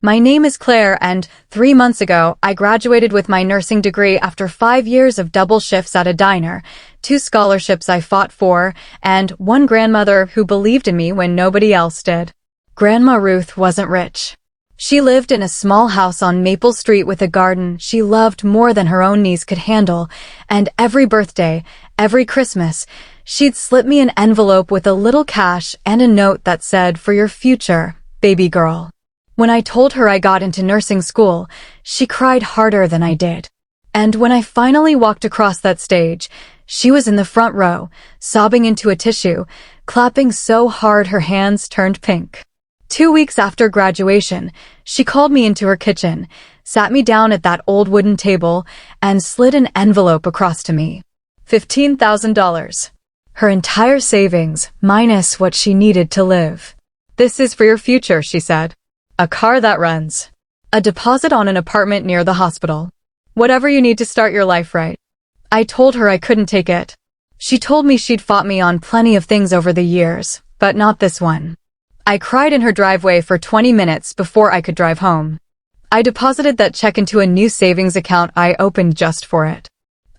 My name is Claire, and 3 months ago, I graduated with my nursing degree after 5 years of double shifts at a diner, 2 scholarships I fought for, and one grandmother who believed in me when nobody else did. Grandma Ruth wasn't rich. She lived in a small house on Maple Street with a garden she loved more than her own knees could handle, and every birthday, every Christmas, she'd slip me an envelope with a little cash and a note that said, "For your future, baby girl." When I told her I got into nursing school, she cried harder than I did. And when I finally walked across that stage, she was in the front row, sobbing into a tissue, clapping so hard her hands turned pink. 2 weeks after graduation, she called me into her kitchen, sat me down at that old wooden table, and slid an envelope across to me. $15,000. Her entire savings, minus what she needed to live. "This is for your future," she said. "A car that runs. A deposit on an apartment near the hospital. Whatever you need to start your life right." I told her I couldn't take it. She told me she'd fought me on plenty of things over the years, but not this one. I cried in her driveway for 20 minutes before I could drive home. I deposited that check into a new savings account I opened just for it.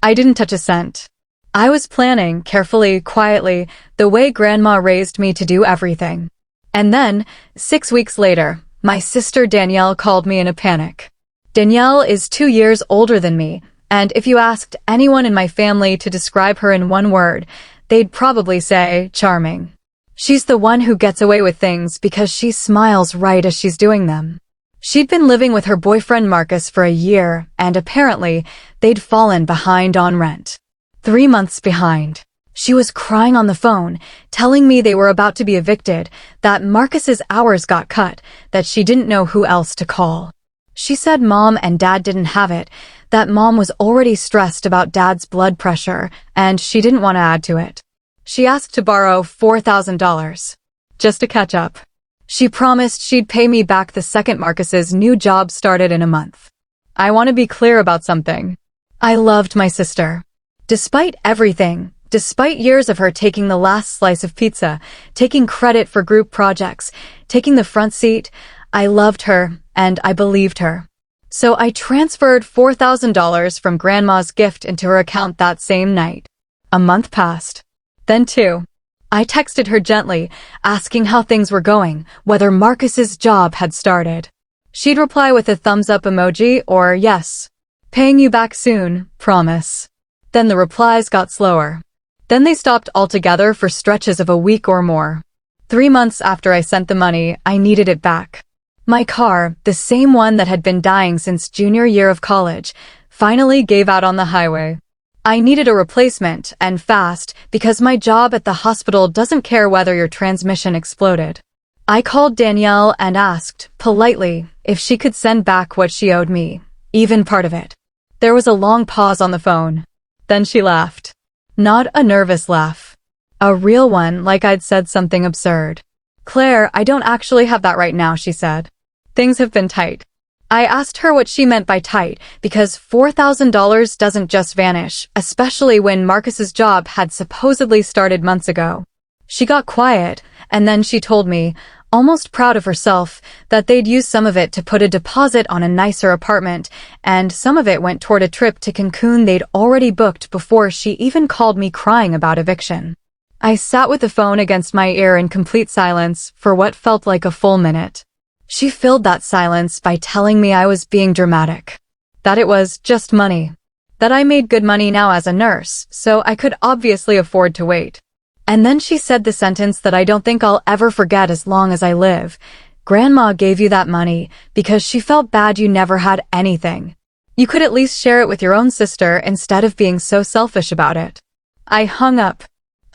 I didn't touch a cent. I was planning, carefully, quietly, the way Grandma raised me to do everything. And then, 6 weeks later, my sister Danielle called me in a panic. Danielle is 2 years older than me, and if you asked anyone in my family to describe her in one word, they'd probably say charming. She's the one who gets away with things because she smiles right as she's doing them. She'd been living with her boyfriend Marcus for a year, and apparently, they'd fallen behind on rent. 3 months behind. She was crying on the phone, telling me they were about to be evicted, that Marcus's hours got cut, that she didn't know who else to call. She said Mom and Dad didn't have it, that Mom was already stressed about Dad's blood pressure, and she didn't want to add to it. She asked to borrow $4,000. Just to catch up. She promised she'd pay me back the second Marcus's new job started in a month. I want to be clear about something. I loved my sister. Despite everything, despite years of her taking the last slice of pizza, taking credit for group projects, taking the front seat, I loved her, and I believed her. So I transferred $4,000 from Grandma's gift into her account that same night. A month passed. Then 2. I texted her gently, asking how things were going, whether Marcus's job had started. She'd reply with a thumbs-up emoji or yes. "Paying you back soon, promise." Then the replies got slower. Then they stopped altogether for stretches of a week or more. 3 months after I sent the money, I needed it back. My car, the same one that had been dying since junior year of college, finally gave out on the highway. I needed a replacement, and fast, because my job at the hospital doesn't care whether your transmission exploded. I called Danielle and asked, politely, if she could send back what she owed me, even part of it. There was a long pause on the phone. Then she laughed. Not a nervous laugh. A real one, like I'd said something absurd. "Claire, I don't actually have that right now," she said. "Things have been tight." I asked her what she meant by tight, because $4,000 doesn't just vanish, especially when Marcus's job had supposedly started months ago. She got quiet, and then she told me, almost proud of herself, that they'd used some of it to put a deposit on a nicer apartment, and some of it went toward a trip to Cancun they'd already booked before she even called me crying about eviction. I sat with the phone against my ear in complete silence for what felt like a full minute. She filled that silence by telling me I was being dramatic. That it was just money. That I made good money now as a nurse, so I could obviously afford to wait. And then she said the sentence that I don't think I'll ever forget as long as I live. "Grandma gave you that money because she felt bad you never had anything. You could at least share it with your own sister instead of being so selfish about it." I hung up.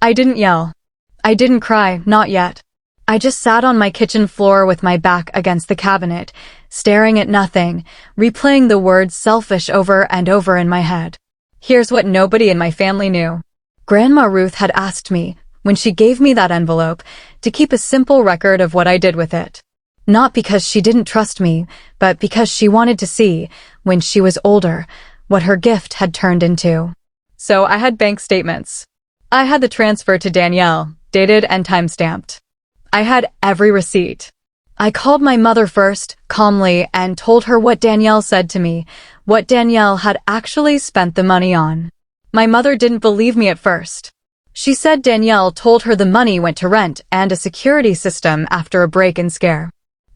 I didn't yell. I didn't cry, not yet. I just sat on my kitchen floor with my back against the cabinet, staring at nothing, replaying the word selfish over and over in my head. Here's what nobody in my family knew. Grandma Ruth had asked me, when she gave me that envelope, to keep a simple record of what I did with it. Not because she didn't trust me, but because she wanted to see, when she was older, what her gift had turned into. So I had bank statements. I had the transfer to Danielle, dated and time-stamped. I had every receipt. I called my mother first, calmly, and told her what Danielle said to me, what Danielle had actually spent the money on. My mother didn't believe me at first. She said Danielle told her the money went to rent and a security system after a break-in scare.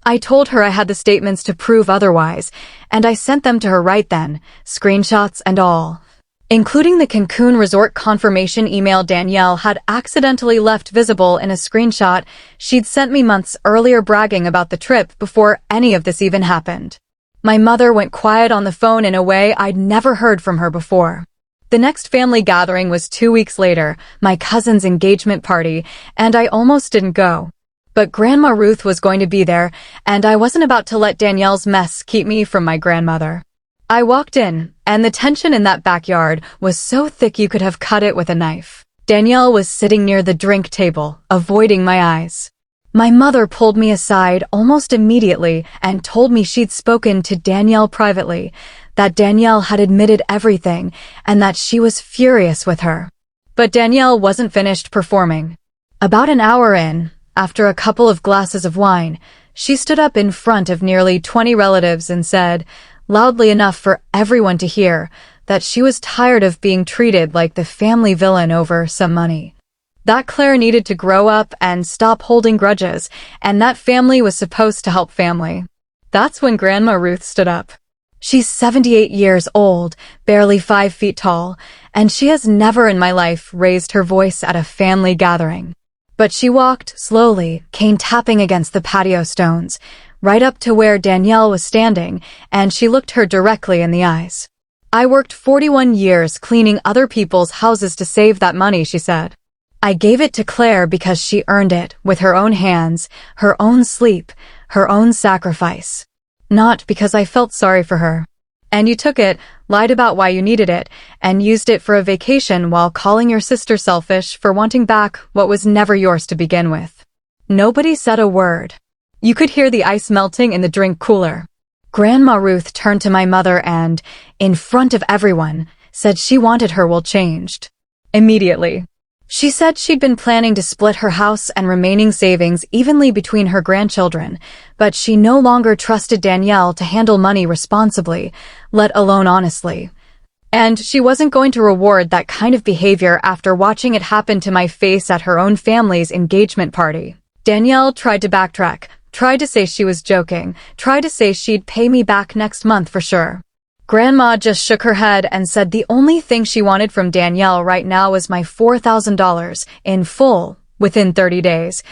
I told her I had the statements to prove otherwise, and I sent them to her right then, screenshots and all. Including the Cancun resort confirmation email Danielle had accidentally left visible in a screenshot she'd sent me months earlier bragging about the trip before any of this even happened. My mother went quiet on the phone in a way I'd never heard from her before. The next family gathering was 2 weeks later, my cousin's engagement party, and I almost didn't go. But Grandma Ruth was going to be there, and I wasn't about to let Danielle's mess keep me from my grandmother. I walked in, and the tension in that backyard was so thick you could have cut it with a knife. Danielle was sitting near the drink table, avoiding my eyes. My mother pulled me aside almost immediately and told me she'd spoken to Danielle privately, that Danielle had admitted everything, and that she was furious with her. But Danielle wasn't finished performing. About an hour in, after a couple of glasses of wine, she stood up in front of nearly 20 relatives and said, loudly enough for everyone to hear, that she was tired of being treated like the family villain over some money. That Claire needed to grow up and stop holding grudges, and that family was supposed to help family. That's when Grandma Ruth stood up. She's 78 years old, barely 5 feet tall, and she has never in my life raised her voice at a family gathering. But she walked slowly, cane tapping against the patio stones, right up to where Danielle was standing, and she looked her directly in the eyes. I worked 41 years cleaning other people's houses to save that money, she said. I gave it to Claire because she earned it with her own hands, her own sleep, her own sacrifice. Not because I felt sorry for her. And you took it, lied about why you needed it, and used it for a vacation while calling your sister selfish for wanting back what was never yours to begin with. Nobody said a word. You could hear the ice melting in the drink cooler. Grandma Ruth turned to my mother and, in front of everyone, said she wanted her will changed. Immediately. She said she'd been planning to split her house and remaining savings evenly between her grandchildren, but she no longer trusted Danielle to handle money responsibly, let alone honestly. And she wasn't going to reward that kind of behavior after watching it happen to my face at her own family's engagement party. Danielle tried to backtrack, tried to say she was joking, tried to say she'd pay me back next month for sure. Grandma just shook her head and said the only thing she wanted from Danielle right now was my $4,000 in full within 30 days.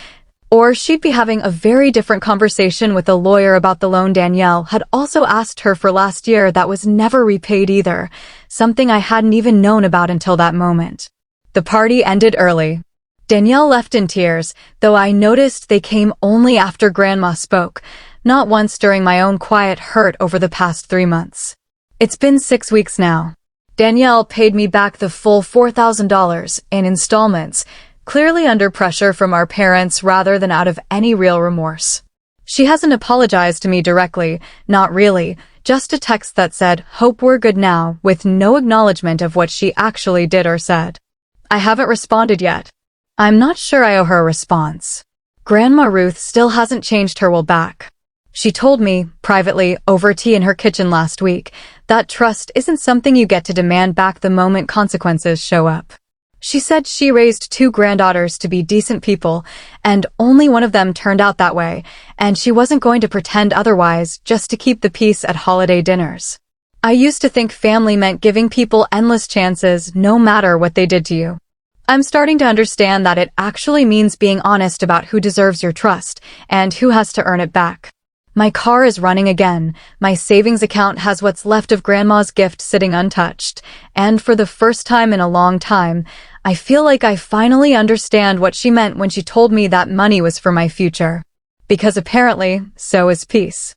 Or she'd be having a very different conversation with a lawyer about the loan Danielle had also asked her for last year that was never repaid either, something I hadn't even known about until that moment. The party ended early. Danielle left in tears, though I noticed they came only after Grandma spoke, not once during my own quiet hurt over the past 3 months. It's been 6 weeks now. Danielle paid me back the full $4,000 in installments, clearly under pressure from our parents rather than out of any real remorse. She hasn't apologized to me directly, not really, just a text that said, "Hope we're good now," with no acknowledgement of what she actually did or said. I haven't responded yet. I'm not sure I owe her a response. Grandma Ruth still hasn't changed her will back. She told me, privately, over tea in her kitchen last week, that trust isn't something you get to demand back the moment consequences show up. She said she raised 2 granddaughters to be decent people, and only one of them turned out that way, and she wasn't going to pretend otherwise just to keep the peace at holiday dinners. I used to think family meant giving people endless chances no matter what they did to you. I'm starting to understand that it actually means being honest about who deserves your trust and who has to earn it back. My car is running again, my savings account has what's left of Grandma's gift sitting untouched, and for the first time in a long time, I feel like I finally understand what she meant when she told me that money was for my future. Because apparently, so is peace.